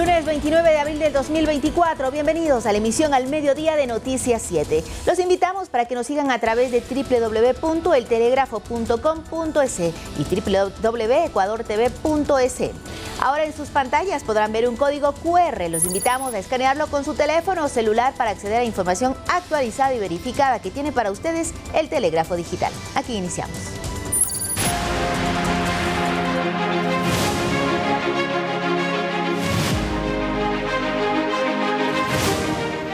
Lunes 29 de abril del 2024, bienvenidos a la emisión al mediodía de Noticias 7. Los invitamos para que nos sigan a través de www.eltelegrafo.com.es y www.ecuadortv.es. Ahora en sus pantallas podrán ver un código QR. Los invitamos a escanearlo con su teléfono o celular para acceder a información actualizada y verificada que tiene para ustedes el Telégrafo Digital. Aquí iniciamos.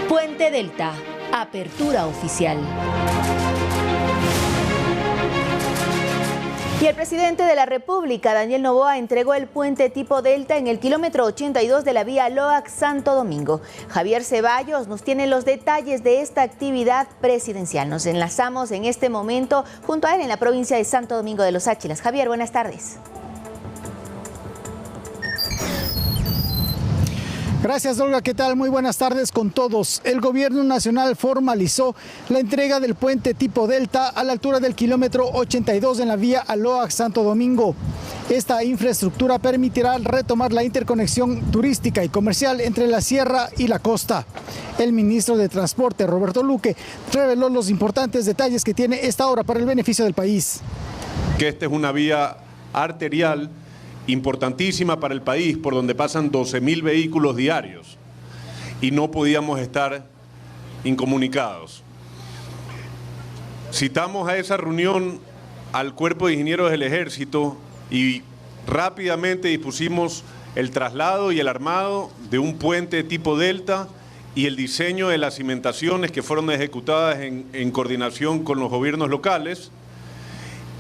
Puente Delta, apertura oficial. Y el presidente de la República, Daniel Noboa, entregó el puente tipo Delta en el kilómetro 82 de la vía Loac-Santo Domingo. Javier Ceballos nos tiene los detalles de esta actividad presidencial. Nos enlazamos en este momento junto a él en la provincia de Santo Domingo de los Áchilas. Javier, buenas tardes. Gracias, Olga. ¿Qué tal? Muy buenas tardes con todos. El gobierno nacional formalizó la entrega del puente tipo Delta a la altura del kilómetro 82 en la vía Aloac-Santo Domingo. Esta infraestructura permitirá retomar la interconexión turística y comercial entre la sierra y la costa. El ministro de Transporte, Roberto Luque, reveló los importantes detalles que tiene esta obra para el beneficio del país. Que esta es una vía arterial importantísima para el país, por donde pasan 12.000 vehículos diarios y no podíamos estar incomunicados. Citamos a esa reunión al Cuerpo de Ingenieros del Ejército y rápidamente dispusimos el traslado y el armado de un puente tipo Delta y el diseño de las cimentaciones que fueron ejecutadas en coordinación con los gobiernos locales.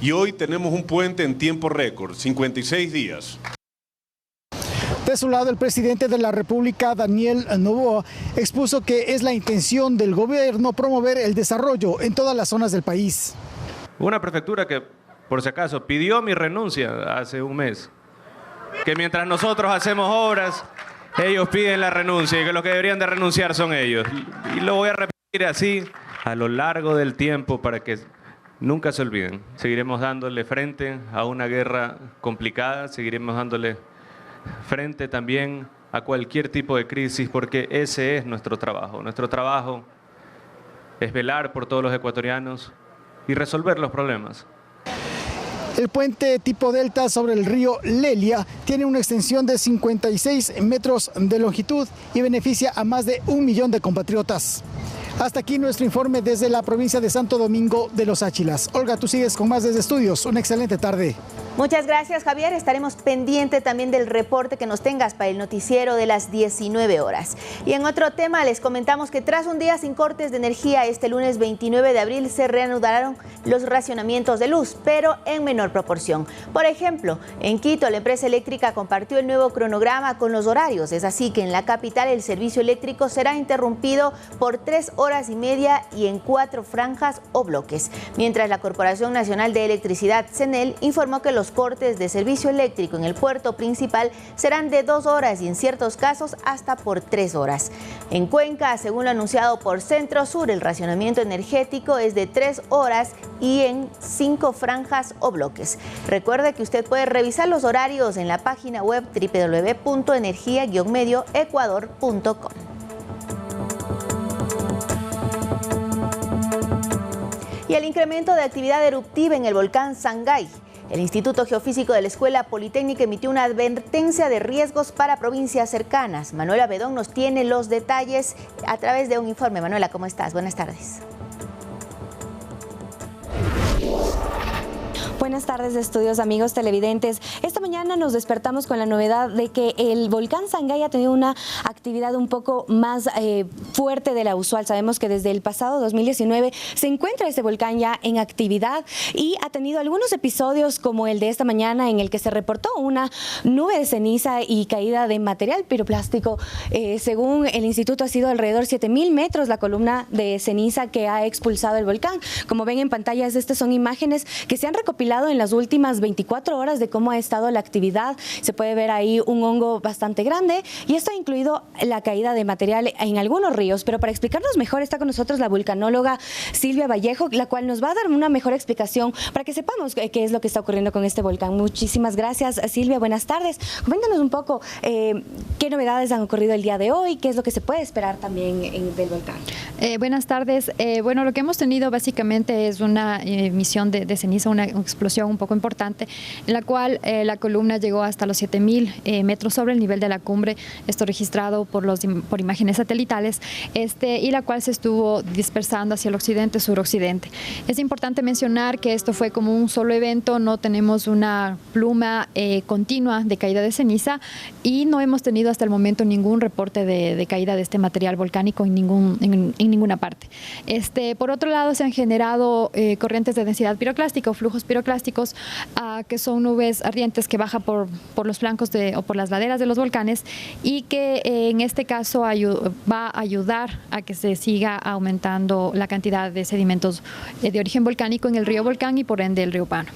Y hoy tenemos un puente en tiempo récord, 56 días. De su lado, el presidente de la República, Daniel Noboa, expuso que es la intención del gobierno promover el desarrollo en todas las zonas del país. Una prefectura que, por si acaso, pidió mi renuncia hace un mes. Que mientras nosotros hacemos obras, ellos piden la renuncia y que los que deberían de renunciar son ellos. Y lo voy a repetir así a lo largo del tiempo para que nunca se olviden. Seguiremos dándole frente a una guerra complicada, seguiremos dándole frente también a cualquier tipo de crisis, porque ese es nuestro trabajo. Nuestro trabajo es velar por todos los ecuatorianos y resolver los problemas. El puente tipo Delta sobre el río Lelia tiene una extensión de 56 metros de longitud y beneficia a más de 1 millón de compatriotas. Hasta aquí nuestro informe desde la provincia de Santo Domingo de los Áchilas. Olga, tú sigues con más desde estudios. Una excelente tarde. Muchas gracias, Javier. Estaremos pendientes también del reporte que nos tengas para el noticiero de las 19 horas. Y en otro tema, les comentamos que tras un día sin cortes de energía, este lunes 29 de abril se reanudaron los racionamientos de luz, pero en menor proporción. Por ejemplo, en Quito, la empresa eléctrica compartió el nuevo cronograma con los horarios. Es así que en la capital el servicio eléctrico será interrumpido por 3 horas y media y en 4 franjas o bloques. Mientras la Corporación Nacional de Electricidad, CENEL, informó que los cortes de servicio eléctrico en el puerto principal serán de 2 horas y en ciertos casos hasta por 3 horas. En Cuenca, según lo anunciado por Centro Sur, el racionamiento energético es de 3 horas y en 5 franjas o bloques. Recuerde que usted puede revisar los horarios en la página web www.energia-medioecuador.com. Y el incremento de actividad eruptiva en el volcán Sangay. El Instituto Geofísico de la Escuela Politécnica emitió una advertencia de riesgos para provincias cercanas. Manuela Bedón nos tiene los detalles a través de un informe. Manuela, ¿cómo estás? Buenas tardes. Buenas tardes, estudios, amigos televidentes. Esta mañana nos despertamos con la novedad de que el volcán Sangay ha tenido una actividad un poco más fuerte de la usual. Sabemos que desde el pasado 2019 se encuentra ese volcán ya en actividad y ha tenido algunos episodios como el de esta mañana en el que se reportó una nube de ceniza y caída de material piroplástico. Según el instituto ha sido alrededor 7.000 metros la columna de ceniza que ha expulsado el volcán. Como ven en pantallas, estas son imágenes que se han recopilado hablado en las últimas 24 horas de cómo ha estado la actividad. Se puede ver ahí un hongo bastante grande y esto ha incluido la caída de material en algunos ríos. Pero para explicarnos mejor está con nosotros la vulcanóloga Silvia Vallejo, la cual nos va a dar una mejor explicación para que sepamos qué es lo que está ocurriendo con este volcán. Muchísimas gracias, Silvia. Buenas tardes. Coméntanos un poco qué novedades han ocurrido el día de hoy, qué es lo que se puede esperar también del volcán. Buenas tardes. Bueno, lo que hemos tenido básicamente es una emisión de ceniza, una explosión un poco importante, en la cual la columna llegó hasta los 7.000 metros sobre el nivel de la cumbre, esto registrado por imágenes satelitales, y la cual se estuvo dispersando hacia el occidente, suroccidente. Es importante mencionar que esto fue como un solo evento, no tenemos una pluma continua de caída de ceniza y no hemos tenido hasta el momento ningún reporte de caída de este material volcánico en ninguna parte. Por otro lado, se han generado corrientes de densidad piroclástica o flujos piroclásticos, que son nubes ardientes que bajan por los flancos o por las laderas de los volcanes y que en este caso va a ayudar a que se siga aumentando la cantidad de sedimentos de origen volcánico en el río Volcán y por ende el río Pano.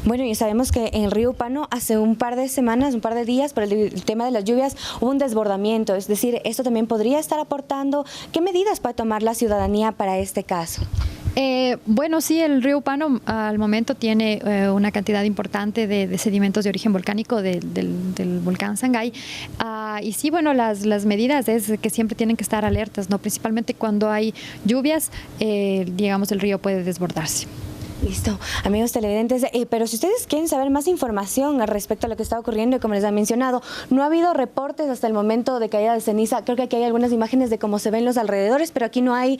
Bueno, y sabemos que en el río Pano hace un par de semanas, un par de días, por el tema de las lluvias, hubo un desbordamiento. Es decir, esto también podría estar aportando. ¿Qué medidas puede tomar la ciudadanía para este caso? Bueno, sí, el río Pano al momento tiene una cantidad importante de sedimentos de origen volcánico del volcán Sangay. Y sí, bueno, las medidas es que siempre tienen que estar alertas, ¿no? Principalmente cuando hay lluvias, digamos, el río puede desbordarse. Listo, amigos televidentes, pero si ustedes quieren saber más información respecto a lo que está ocurriendo, y como les ha mencionado, no ha habido reportes hasta el momento de caída de ceniza. Creo que aquí hay algunas imágenes de cómo se ven los alrededores, pero aquí no hay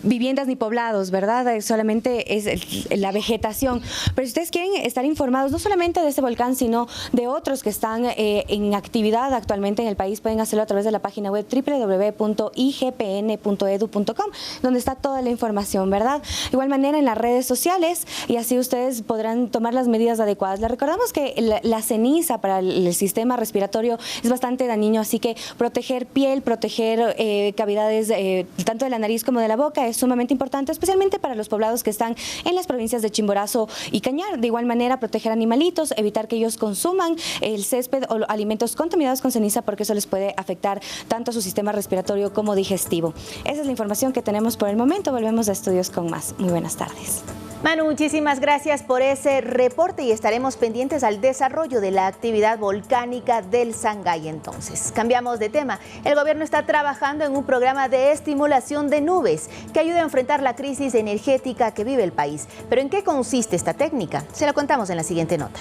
viviendas ni poblados, ¿verdad? Solamente es la vegetación. Pero si ustedes quieren estar informados no solamente de este volcán, sino de otros que están en actividad actualmente en el país, pueden hacerlo a través de la página web www.igpn.edu.com, donde está toda la información, ¿verdad? De igual manera en las redes sociales, y así ustedes podrán tomar las medidas adecuadas. Les recordamos que la ceniza para el sistema respiratorio es bastante dañino, así que proteger piel, proteger cavidades tanto de la nariz como de la boca es sumamente importante, especialmente para los poblados que están en las provincias de Chimborazo y Cañar. De igual manera, proteger animalitos, evitar que ellos consuman el césped o alimentos contaminados con ceniza, porque eso les puede afectar tanto a su sistema respiratorio como digestivo. Esa es la información que tenemos por el momento. Volvemos a estudios con más. Muy buenas tardes. Manu, muchísimas gracias por ese reporte y estaremos pendientes al desarrollo de la actividad volcánica del Sangay entonces. Cambiamos de tema. El gobierno está trabajando en un programa de estimulación de nubes que ayuda a enfrentar la crisis energética que vive el país. ¿Pero en qué consiste esta técnica? Se lo contamos en la siguiente nota.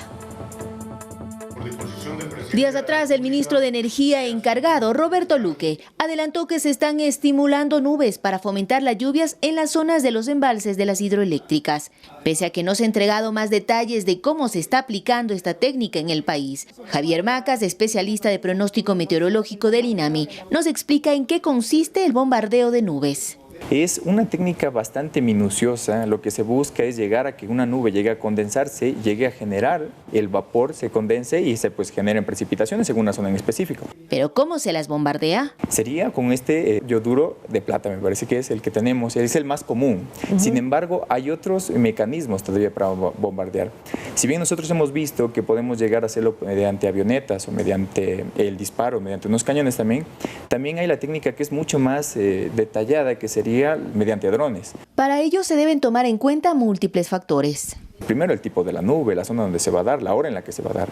Días atrás, el ministro de Energía encargado, Roberto Luque, adelantó que se están estimulando nubes para fomentar las lluvias en las zonas de los embalses de las hidroeléctricas. Pese a que no se ha entregado más detalles de cómo se está aplicando esta técnica en el país, Javier Macas, especialista de pronóstico meteorológico del INAMI, nos explica en qué consiste el bombardeo de nubes. Es una técnica bastante minuciosa. Lo que se busca es llegar a que una nube llegue a condensarse, llegue a generar el vapor, se condense y se generen precipitaciones en una zona en específico. ¿Pero cómo se las bombardea? Sería con este yoduro de plata, me parece que es el que tenemos, es el más común. Sin embargo, hay otros mecanismos todavía para bombardear. Si bien nosotros hemos visto que podemos llegar a hacerlo mediante avionetas o mediante el disparo, mediante unos cañones también hay la técnica que es mucho más detallada, que sería mediante drones. Para ello se deben tomar en cuenta múltiples factores. Primero, el tipo de la nube, la zona donde se va a dar, la hora en la que se va a dar.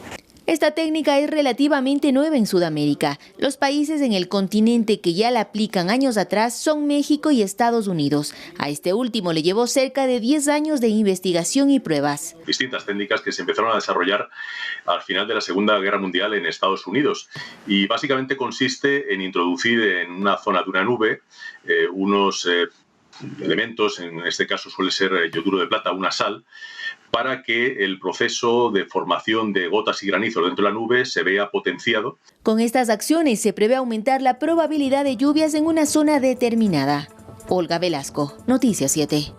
Esta técnica es relativamente nueva en Sudamérica. Los países en el continente que ya la aplican años atrás son México y Estados Unidos. A este último le llevó cerca de 10 años de investigación y pruebas. Distintas técnicas que se empezaron a desarrollar al final de la Segunda Guerra Mundial en Estados Unidos. Y básicamente consiste en introducir en una zona de una nube unos elementos, en este caso suele ser yoduro de plata, una sal, para que el proceso de formación de gotas y granizos dentro de la nube se vea potenciado. Con estas acciones se prevé aumentar la probabilidad de lluvias en una zona determinada. Olga Velasco, Noticias 7.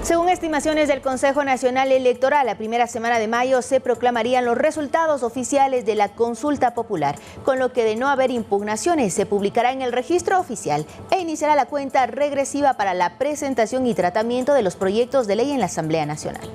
Según estimaciones del Consejo Nacional Electoral, la primera semana de mayo se proclamarían los resultados oficiales de la consulta popular, con lo que de no haber impugnaciones se publicará en el registro oficial e iniciará la cuenta regresiva para la presentación y tratamiento de los proyectos de ley en la Asamblea Nacional.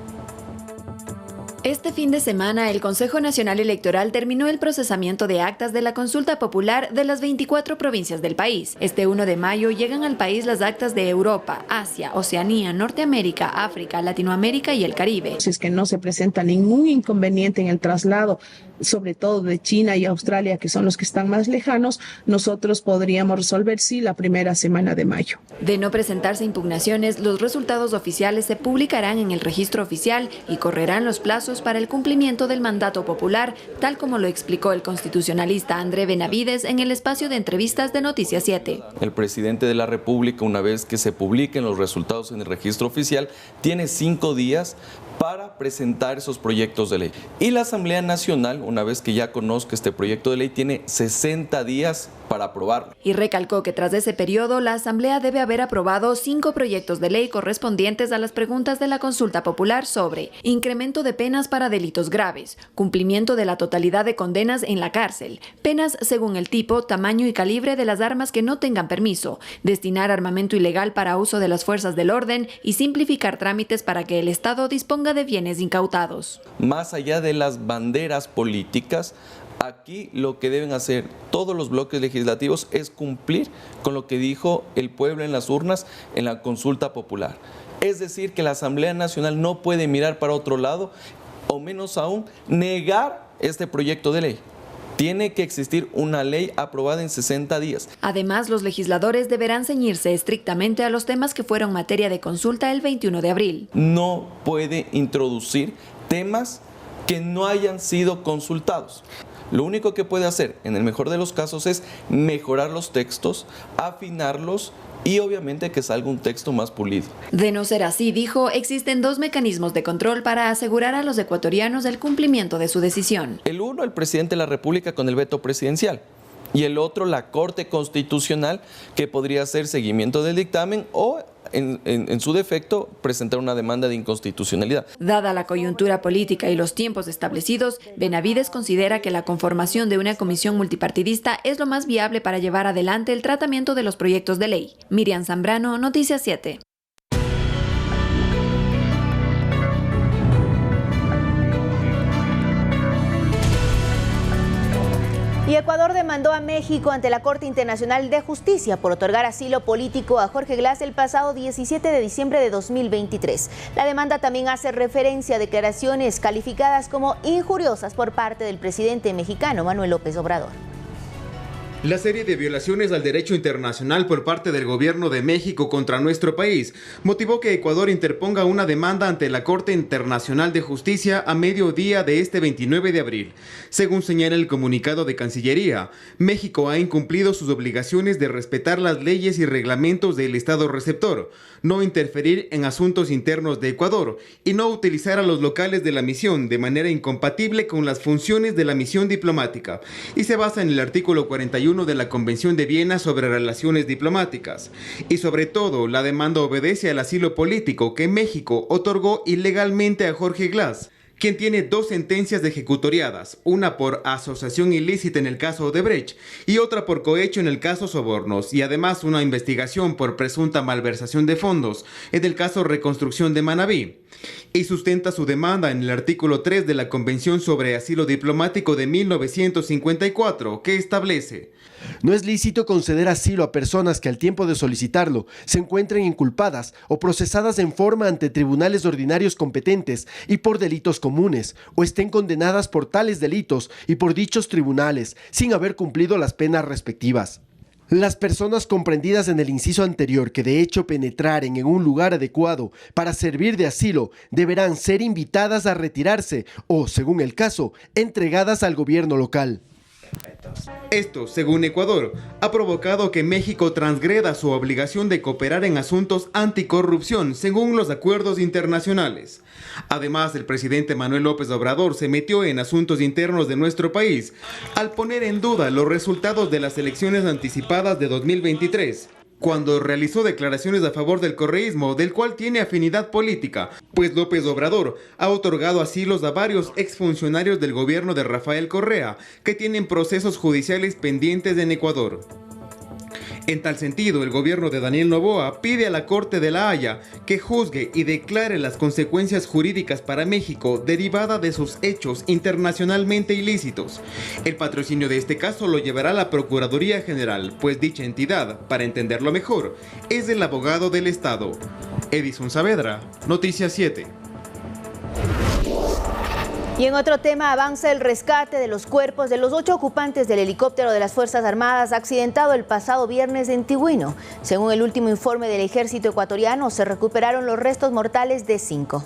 Este fin de semana, el Consejo Nacional Electoral terminó el procesamiento de actas de la consulta popular de las 24 provincias del país. Este 1 de mayo llegan al país las actas de Europa, Asia, Oceanía, Norteamérica, África, Latinoamérica y el Caribe. Si es que no se presenta ningún inconveniente en el traslado, sobre todo de China y Australia, que son los que están más lejanos, nosotros podríamos resolver sí la primera semana de mayo. De no presentarse impugnaciones, los resultados oficiales se publicarán en el registro oficial y correrán los plazos para el cumplimiento del mandato popular, tal como lo explicó el constitucionalista André Benavides en el espacio de entrevistas de Noticias 7. El presidente de la República, una vez que se publiquen los resultados en el registro oficial, tiene 5 días para presentar esos proyectos de ley. Y la Asamblea Nacional, una vez que ya conozca este proyecto de ley, tiene 60 días para aprobarlo. Y recalcó que tras ese periodo, la Asamblea debe haber aprobado 5 proyectos de ley correspondientes a las preguntas de la consulta popular sobre incremento de penas para delitos graves, cumplimiento de la totalidad de condenas en la cárcel, penas según el tipo, tamaño y calibre de las armas que no tengan permiso, destinar armamento ilegal para uso de las fuerzas del orden y simplificar trámites para que el Estado disponga de bienes incautados. Más allá de las banderas políticas, aquí lo que deben hacer todos los bloques legislativos es cumplir con lo que dijo el pueblo en las urnas en la consulta popular. Es decir, que la Asamblea Nacional no puede mirar para otro lado, o menos aún, negar este proyecto de ley. Tiene que existir una ley aprobada en 60 días. Además, los legisladores deberán ceñirse estrictamente a los temas que fueron materia de consulta el 21 de abril. No puede introducir temas que no hayan sido consultados. Lo único que puede hacer, en el mejor de los casos, es mejorar los textos, afinarlos y obviamente que salga un texto más pulido. De no ser así, dijo, existen 2 mecanismos de control para asegurar a los ecuatorianos el cumplimiento de su decisión. El uno, el presidente de la República con el veto presidencial. Y el otro, la Corte Constitucional, que podría hacer seguimiento del dictamen o, en su defecto, presentar una demanda de inconstitucionalidad. Dada la coyuntura política y los tiempos establecidos, Benavides considera que la conformación de una comisión multipartidista es lo más viable para llevar adelante el tratamiento de los proyectos de ley. Miriam Zambrano, Noticias 7. Y Ecuador demandó a México ante la Corte Internacional de Justicia por otorgar asilo político a Jorge Glass el pasado 17 de diciembre de 2023. La demanda también hace referencia a declaraciones calificadas como injuriosas por parte del presidente mexicano Manuel López Obrador. La serie de violaciones al derecho internacional por parte del gobierno de México contra nuestro país motivó que Ecuador interponga una demanda ante la Corte Internacional de Justicia a mediodía de este 29 de abril. Según señala el comunicado de Cancillería, México ha incumplido sus obligaciones de respetar las leyes y reglamentos del Estado receptor, no interferir en asuntos internos de Ecuador y no utilizar a los locales de la misión de manera incompatible con las funciones de la misión diplomática, y se basa en el artículo 41 de la Convención de Viena sobre Relaciones Diplomáticas. Y sobre todo, la demanda obedece al asilo político que México otorgó ilegalmente a Jorge Glass, quien tiene 2 sentencias ejecutoriadas, una por asociación ilícita en el caso Odebrecht y otra por cohecho en el caso Sobornos, y además una investigación por presunta malversación de fondos en el caso Reconstrucción de Manabí. Y sustenta su demanda en el artículo 3 de la Convención sobre Asilo Diplomático de 1954, que establece: no es lícito conceder asilo a personas que al tiempo de solicitarlo se encuentren inculpadas o procesadas en forma ante tribunales ordinarios competentes y por delitos comunes, o estén condenadas por tales delitos y por dichos tribunales sin haber cumplido las penas respectivas. Las personas comprendidas en el inciso anterior que de hecho penetraren en un lugar adecuado para servir de asilo deberán ser invitadas a retirarse o, según el caso, entregadas al gobierno local. Esto, según Ecuador, ha provocado que México transgreda su obligación de cooperar en asuntos anticorrupción según los acuerdos internacionales. Además, el presidente Manuel López Obrador se metió en asuntos internos de nuestro país al poner en duda los resultados de las elecciones anticipadas de 2023. cuando realizó declaraciones a favor del correísmo, del cual tiene afinidad política, pues López Obrador ha otorgado asilos a varios exfuncionarios del gobierno de Rafael Correa, que tienen procesos judiciales pendientes en Ecuador. En tal sentido, el gobierno de Daniel Noboa pide a la Corte de La Haya que juzgue y declare las consecuencias jurídicas para México derivada de sus hechos internacionalmente ilícitos. El patrocinio de este caso lo llevará la Procuraduría General, pues dicha entidad, para entenderlo mejor, es el abogado del Estado. Edison Saavedra, Noticias 7. Y en otro tema, avanza el rescate de los cuerpos de los 8 ocupantes del helicóptero de las Fuerzas Armadas accidentado el pasado viernes en Tigüino. Según el último informe del ejército ecuatoriano, se recuperaron los restos mortales de 5.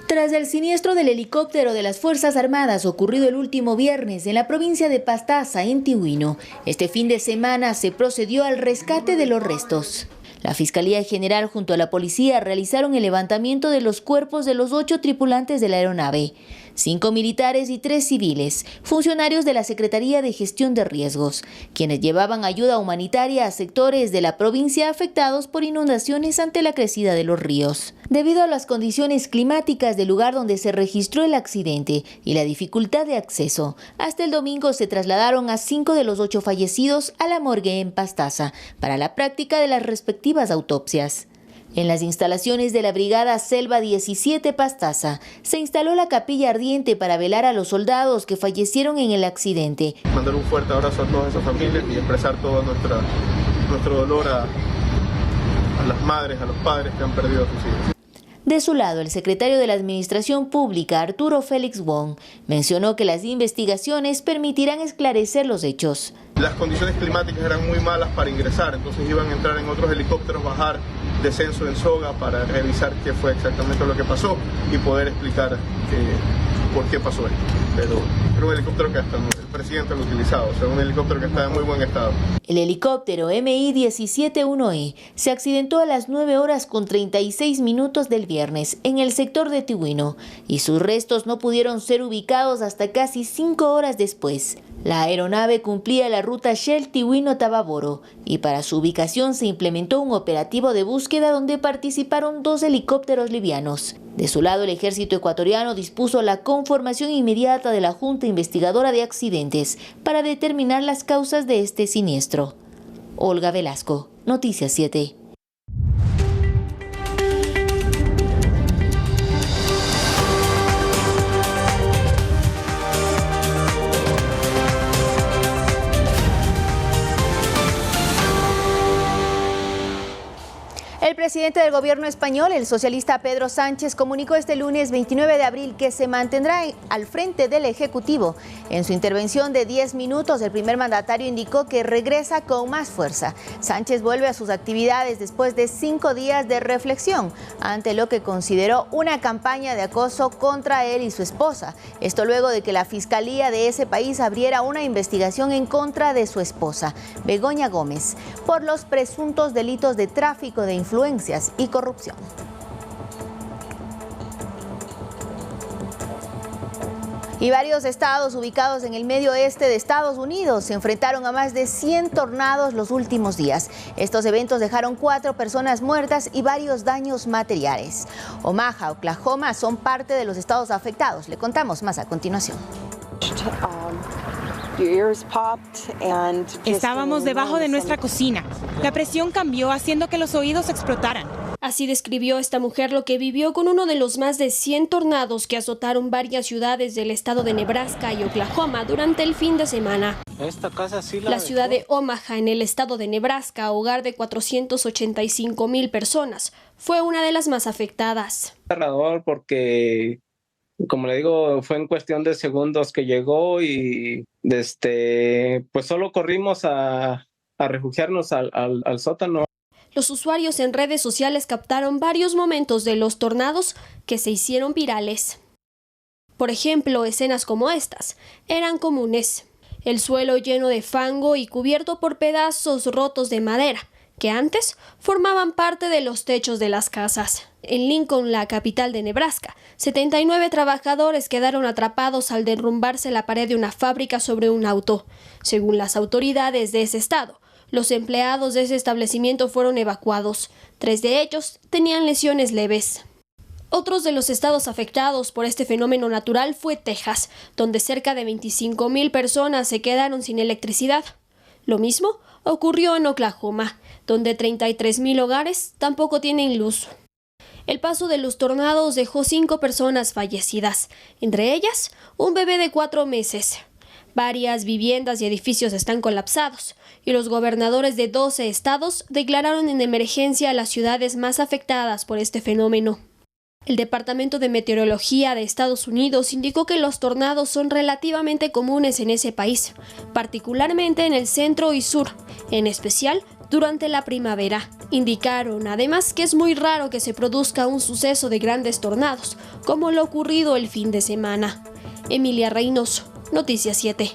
Tras el siniestro del helicóptero de las Fuerzas Armadas ocurrido el último viernes en la provincia de Pastaza, en Tigüino, este fin de semana se procedió al rescate de los restos. La Fiscalía General junto a la policía realizaron el levantamiento de los cuerpos de los 8 tripulantes de la aeronave, 5 militares y 3 civiles, funcionarios de la Secretaría de Gestión de Riesgos, quienes llevaban ayuda humanitaria a sectores de la provincia afectados por inundaciones ante la crecida de los ríos. Debido a las condiciones climáticas del lugar donde se registró el accidente y la dificultad de acceso, hasta el domingo se trasladaron a 5 de los 8 fallecidos a la morgue en Pastaza para la práctica de las respectivas autopsias. En las instalaciones de la Brigada Selva 17 Pastaza se instaló la capilla ardiente para velar a los soldados que fallecieron en el accidente. Mandar un fuerte abrazo a todas esas familias y expresar todo nuestro dolor a las madres, a los padres que han perdido a sus hijos. De su lado, el secretario de la Administración Pública, Arturo Félix Wong, mencionó que las investigaciones permitirán esclarecer los hechos. Las condiciones climáticas eran muy malas para ingresar, entonces iban a entrar en otros helicópteros, bajar descenso en soga para revisar qué fue exactamente lo que pasó y poder explicar por qué pasó esto. Pero era un helicóptero que hasta el presidente lo utilizaba, o sea, un helicóptero que está en muy buen estado. El helicóptero MI-171E se accidentó a las 9:36 del viernes en el sector de Tigüino y sus restos no pudieron ser ubicados hasta casi 5 horas después. La aeronave cumplía la ruta Shell Tigüino-Tababoro y para su ubicación se implementó un operativo de búsqueda donde participaron 2 helicópteros livianos. De su lado, el ejército ecuatoriano dispuso la conformación inmediata de la Junta Investigadora de Accidentes para determinar las causas de este siniestro. Olga Velasco, Noticias 7. El presidente del gobierno español, el socialista Pedro Sánchez, comunicó este lunes 29 de abril que se mantendrá al frente del Ejecutivo. En su intervención de 10 minutos, el primer mandatario indicó que regresa con más fuerza. Sánchez vuelve a sus actividades después de 5 días de reflexión ante lo que consideró una campaña de acoso contra él y su esposa. Esto luego de que la Fiscalía de ese país abriera una investigación en contra de su esposa, Begoña Gómez, por los presuntos delitos de tráfico de influencias y corrupción. Y varios estados ubicados en el medio oeste de Estados Unidos se enfrentaron a más de 100 tornados los últimos días. Estos eventos dejaron 4 personas muertas y varios daños materiales. Omaha, Oklahoma son parte de los estados afectados. Le contamos más a continuación. Estábamos debajo de nuestra cocina. La presión cambió haciendo que los oídos explotaran. Así describió esta mujer lo que vivió con uno de los más de 100 tornados que azotaron varias ciudades del estado de Nebraska y Oklahoma durante el fin de semana. Esta casa sí la ciudad de Omaha, en el estado de Nebraska, hogar de 485,000 personas, fue una de las más afectadas. Aterrador porque, como le digo, fue en cuestión de segundos que llegó y pues solo corrimos a refugiarnos al sótano. Los usuarios en redes sociales captaron varios momentos de los tornados que se hicieron virales. Por ejemplo, escenas como estas eran comunes. El suelo lleno de fango y cubierto por pedazos rotos de madera que antes formaban parte de los techos de las casas. En Lincoln, la capital de Nebraska, 79 trabajadores quedaron atrapados al derrumbarse la pared de una fábrica sobre un auto. Según las autoridades de ese estado, los empleados de ese establecimiento fueron evacuados. 3 de ellos tenían lesiones leves. Otros de los estados afectados por este fenómeno natural fue Texas, donde cerca de 25,000 personas se quedaron sin electricidad. Lo mismo ocurrió en Oklahoma, donde 33,000 hogares tampoco tienen luz. El paso de los tornados dejó 5 personas fallecidas, entre ellas un bebé de 4 meses. Varias viviendas y edificios están colapsados, y los gobernadores de 12 estados declararon en emergencia a las ciudades más afectadas por este fenómeno. El Departamento de Meteorología de Estados Unidos indicó que los tornados son relativamente comunes en ese país, particularmente en el centro y sur, en especial durante la primavera. Indicaron además que es muy raro que se produzca un suceso de grandes tornados, como lo ocurrido el fin de semana. Emilia Reynoso, Noticias 7.